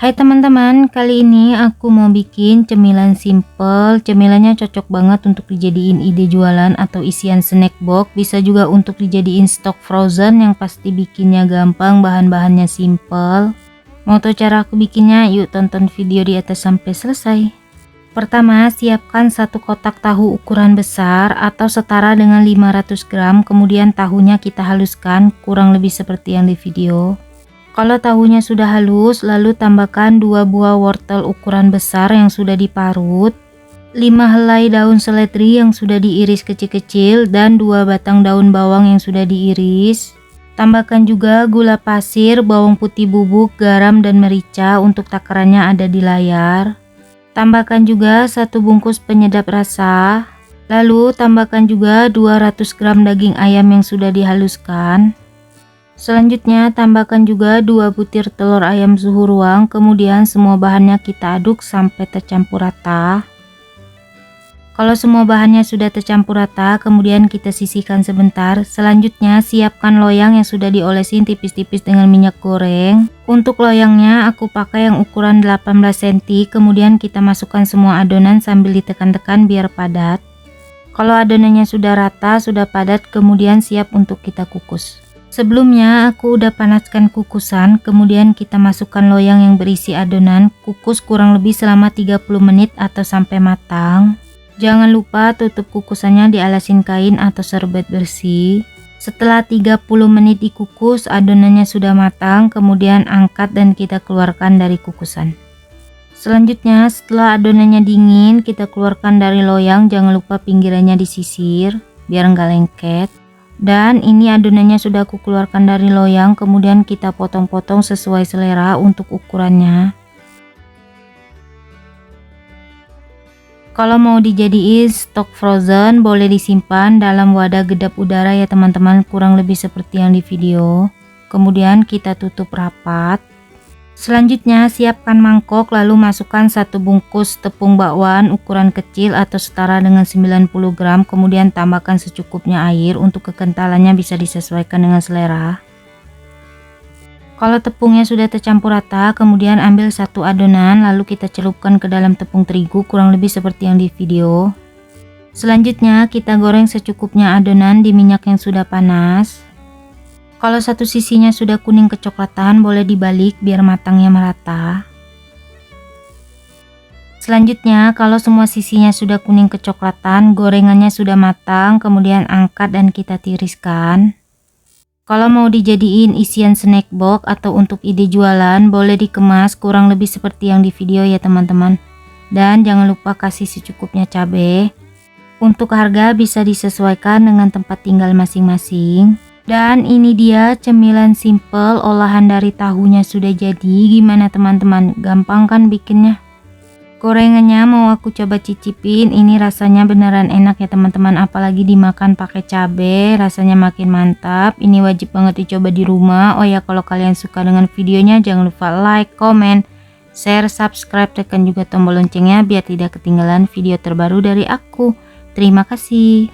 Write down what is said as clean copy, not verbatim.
Hai teman-teman, kali ini aku mau bikin cemilan simple. Cemilannya cocok banget untuk dijadiin ide jualan atau isian snack box. Bisa juga untuk dijadiin stok frozen yang pasti bikinnya gampang, bahan-bahannya simple. Mau tahu cara aku bikinnya? Yuk tonton video di atas sampai selesai. Pertama, siapkan satu kotak tahu ukuran besar atau setara dengan 500 gram. Kemudian tahunya kita haluskan kurang lebih seperti yang di video. Kalau tahunya sudah halus, lalu tambahkan 2 buah wortel ukuran besar yang sudah diparut, 5 helai daun seledri yang sudah diiris kecil-kecil, dan 2 batang daun bawang yang sudah diiris. Tambahkan juga gula pasir, bawang putih bubuk, garam, dan merica. Untuk takarannya ada di layar. Tambahkan juga 1 bungkus penyedap rasa. Lalu tambahkan juga 200 gram daging ayam yang sudah dihaluskan. Selanjutnya tambahkan juga 2 butir telur ayam suhu ruang. Kemudian semua bahannya kita aduk sampai tercampur rata. Kalau semua bahannya sudah tercampur rata, kemudian kita sisihkan sebentar. Selanjutnya siapkan loyang yang sudah diolesin tipis-tipis dengan minyak goreng. Untuk loyangnya aku pakai yang ukuran 18 cm. Kemudian kita masukkan semua adonan sambil ditekan-tekan biar padat. Kalau adonannya sudah rata, sudah padat, kemudian siap untuk kita kukus. Sebelumnya aku udah panaskan kukusan, kemudian kita masukkan loyang yang berisi adonan, kukus kurang lebih selama 30 menit atau sampai matang. Jangan lupa tutup kukusannya dialasin kain atau serbet bersih. Setelah 30 menit dikukus, adonannya sudah matang, kemudian angkat dan kita keluarkan dari kukusan. Selanjutnya setelah adonannya dingin, kita keluarkan dari loyang, jangan lupa pinggirannya disisir biar nggak lengket. Dan ini adonannya sudah aku keluarkan dari loyang, kemudian kita potong-potong sesuai selera untuk ukurannya. Kalau mau dijadiin stok frozen, boleh disimpan dalam wadah kedap udara ya teman-teman, kurang lebih seperti yang di video. Kemudian kita tutup rapat. Selanjutnya siapkan mangkok, lalu masukkan 1 bungkus tepung bakwan ukuran kecil atau setara dengan 90 gram. Kemudian tambahkan secukupnya air, untuk kekentalannya bisa disesuaikan dengan selera. Kalau tepungnya sudah tercampur rata, kemudian ambil 1 adonan lalu kita celupkan ke dalam tepung terigu kurang lebih seperti yang di video. Selanjutnya kita goreng secukupnya adonan di minyak yang sudah panas. Kalau satu sisinya sudah kuning kecoklatan, boleh dibalik biar matangnya merata. Selanjutnya kalau semua sisinya sudah kuning kecoklatan, gorengannya sudah matang, kemudian angkat dan kita tiriskan. Kalau mau dijadiin isian snack box atau untuk ide jualan, boleh dikemas kurang lebih seperti yang di video ya teman-teman. Dan jangan lupa kasih secukupnya cabai. Untuk harga bisa disesuaikan dengan tempat tinggal masing-masing. Dan ini dia cemilan simple, olahan dari tahunya sudah jadi. Gimana teman-teman, gampang kan bikinnya? Gorengannya mau aku coba cicipin, ini rasanya beneran enak ya teman-teman, apalagi dimakan pakai cabai, rasanya makin mantap. Ini wajib banget dicoba di rumah. Oh ya, kalau kalian suka dengan videonya jangan lupa like, comment, share, subscribe, tekan juga tombol loncengnya biar tidak ketinggalan video terbaru dari aku. Terima kasih.